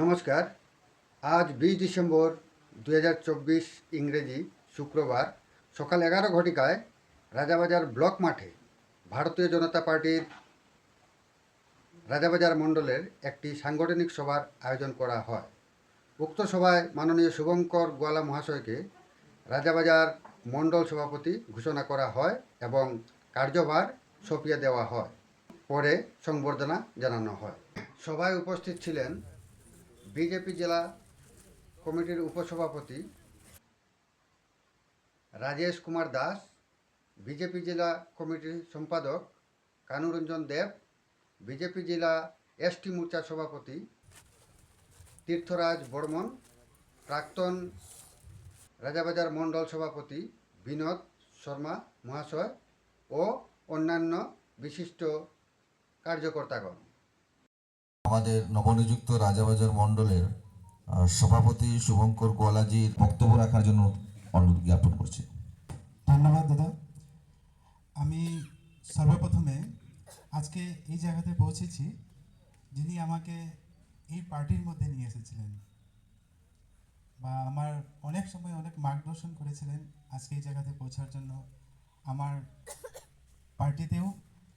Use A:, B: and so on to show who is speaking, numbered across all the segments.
A: নমস্কার। আজ ২০ ডিসেম্বর ২০২৪ ইংরেজি শুক্রবার সকাল ১১ ঘটিকায় রাজাবাজার ব্লক মাঠে ভারতীয় জনতা পার্টির রাজাবাজার মণ্ডলের একটি সাংগঠনিক সভার আয়োজন করা হয়। উক্ত সভায় মাননীয় শুভঙ্কর গোয়ালা মহাশয়কে রাজাবাজার মণ্ডল সভাপতি ঘোষণা করা হয় এবং কার্যভার সঁপিয়ে দেওয়া হয়। পরে সংবর্ধনা জানানো হয়। সভায় উপস্থিত ছিলেন বিজেপি জেলা কমিটির উপসভাপতি রাজেশ কুমার দাস, বিজেপি জেলা কমিটির সম্পাদক কানুরঞ্জন দেব, বিজেপি জেলা এসটি মোর্চার সভাপতি তীর্থরাজ বর্মন, প্রাক্তন রাজাবাজার মণ্ডল সভাপতি বিনোদ শর্মা মহাশয় ও অন্যান্য বিশিষ্ট কার্যকর্তাগণ।
B: আমাদের নবনিযুক্ত রাজাবাজার মণ্ডলের সভাপতি শুভঙ্কর গোয়ালাজির বক্তব্য রাখার জন্য অনুরোধ জ্ঞাপন করছি।
C: ধন্যবাদ দাদা। আমি সর্বপ্রথমে আজকে এই জায়গাতে পৌঁছেছি যিনি আমাকে এই পার্টির মধ্যে নিয়ে এসেছিলেন বা আমার অনেক সময় অনেক মার্গদর্শন করেছিলেন আজকে এই জায়গাতে পৌঁছার জন্য। আমার পার্টিতেও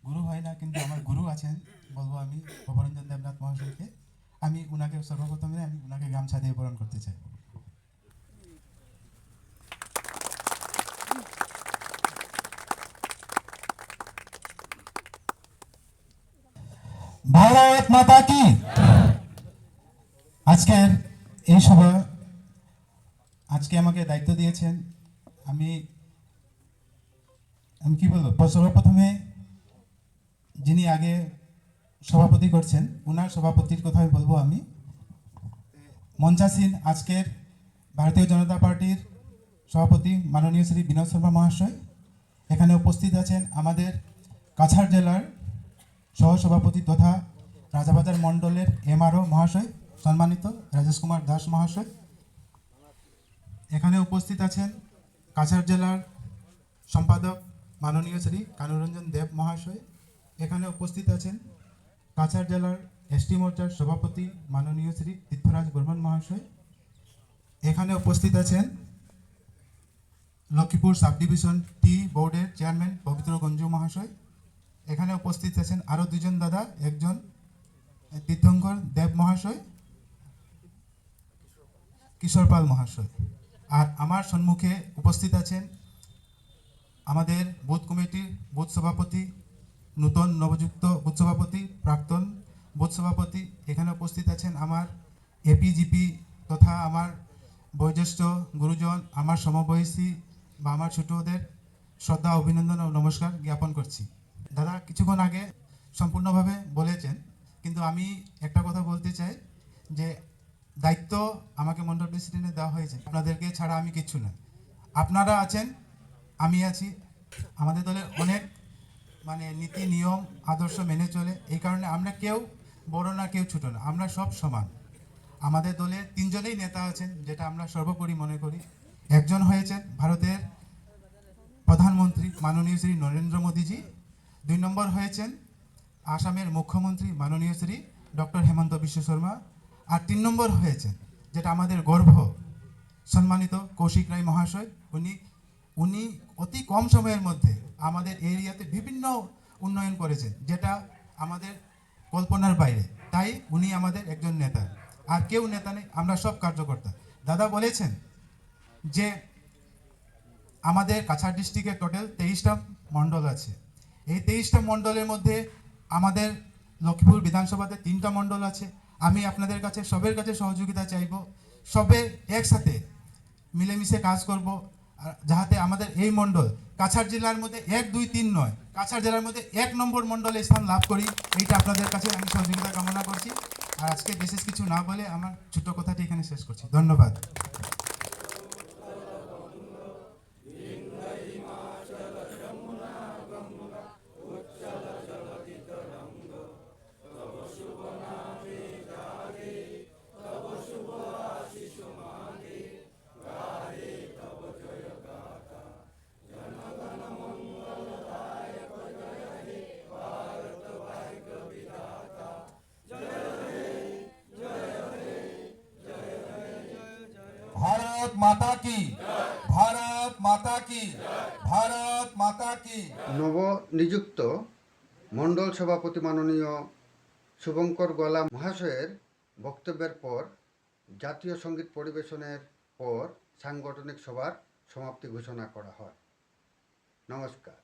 C: গুরু হয় না, কিন্তু আমার গুরু আছেন, বলবো আমি ভবরঞ্জন দেবনাথ মহাশয়কে। আমি উনাকে সর্বপ্রথমে উনাকে গামছা দিয়ে বরণ করতে চাই। ভারত মাতা কি। আজকের এই সভা আজকে আমাকে দায়িত্ব দিয়েছেন। আমি কি বলবো, সর্বপ্রথমে যিনি আগে সভাপতি করছেন উনার সভাপতির কথাই বলবো। আমি মঞ্চাসীন আজকের ভারতীয় জনতা পার্টির সভাপতি মাননীয় শ্রী বিনোদ শর্মা মহাশয়, এখানে উপস্থিত আছেন আমাদের কাছাড় জেলার সহসভাপতি তথা রাজাবাজার মণ্ডলের এমআরও মহাশয় সম্মানিত রাজেশ কুমার দাস মহাশয়, এখানে উপস্থিত আছেন কাছাড় জেলার সম্পাদক মাননীয় শ্রী কানুরঞ্জন দেব মহাশয়, এখানে উপস্থিত আছেন কাছাড় জেলার এসটি মোর্চার সভাপতি মাননীয় শ্রী তীর্থরাজ বর্মন মহাশয়, এখানে উপস্থিত আছেন লক্ষ্মীপুর সাব ডিভিশন টি বোর্ডের চেয়ারম্যান পবিত্র গঞ্জু মহাশয়, এখানে উপস্থিত আছেন আরও দুজন দাদা, একজন তীর্থঙ্কর দেব মহাশয়, কিশোর পাল মহাশয়, আর আমার সম্মুখে উপস্থিত আছেন আমাদের বুথ কমিটির বুথ সভাপতি, নূতন নবযুক্ত বুথ সভাপতি, প্রাক্তন বুথ সভাপতি, এখানে উপস্থিত আছেন আমার এপিজিপি তথা আমার বয়োজ্যেষ্ঠ গুরুজন, আমার সমবয়সী বা আমার ছোটদের শ্রদ্ধা, অভিনন্দন ও নমস্কার জ্ঞাপন করছি। দাদা কিছুক্ষণ আগে সম্পূর্ণভাবে বলেছেন, কিন্তু আমি একটা কথা বলতে চাই যে দায়িত্ব আমাকে মণ্ডল প্রেসিডেন্টে দেওয়া হয়েছে, আপনাদেরকে ছাড়া আমি কিচ্ছু না। আপনারা আছেন, আমি আছি, আমাদের দলের অনেক নীতি নিয়ম আদর্শ মেনে চলে, এই কারণে আমরা কেউ বড় না কেউ ছোট না, আমরা সব সমান। আমাদের দলে তিনজনেই নেতা আছেন, যেটা আমরা সর্বোপরি মনে করি। একজন হয়েছেন ভারতের প্রধানমন্ত্রী মাননীয় শ্রী নরেন্দ্র মোদীজি, 2 নম্বর হয়েছেন আসামের মুখ্যমন্ত্রী মাননীয় শ্রী ডক্টর হেমন্ত বিশ্ব শর্মা, আর 3 নম্বর হয়েছেন যেটা আমাদের গর্ব সম্মানিত কৌশিক রায় মহাশয়। উনি অতি কম সময়ের মধ্যে আমাদের এরিয়াতে বিভিন্ন উন্নয়ন করেছেন, যেটা আমাদের কল্পনার বাইরে। তাই উনি আমাদের একজন নেতা, আর কেউ নেতা নেই, আমরা সব কার্যকর্তা। দাদা বলেছেন যে আমাদের কাছাড় ডিস্ট্রিক্টে টোটাল 23টা মণ্ডল আছে। এই 23টা মণ্ডলের মধ্যে আমাদের লক্ষ্মীপুর বিধানসভাতে 3টা মণ্ডল আছে। আমি আপনাদের কাছে সবের কাছে সহযোগিতা চাইব, সবে একসাথে মিলেমিশে কাজ করব, যাহাতে আমাদের এই মণ্ডল কাছাড় জেলার মধ্যে 1, 2, 3 নয়, কাছাড় জেলার মধ্যে 1 নম্বর মণ্ডলে স্থান লাভ করি। এইটা আপনাদের কাছে আমি সহযোগিতা কামনা করছি। আর আজকে বিশেষ কিছু না বলে আমার ছোট কথাটি এখানে শেষ করছি। ধন্যবাদ।
B: ভারত মাতা কি, ভারত মাতা কি, ভারত মাতা কি।
A: নবনিযুক্ত মণ্ডল সভাপতি মাননীয় শুভঙ্কর গোয়ালা মহাশয়ের বক্তব্যের পর জাতীয় সঙ্গীত পরিবেশনের পর সাংগঠনিক সভার সমাপ্তি ঘোষণা করা হয়। নমস্কার।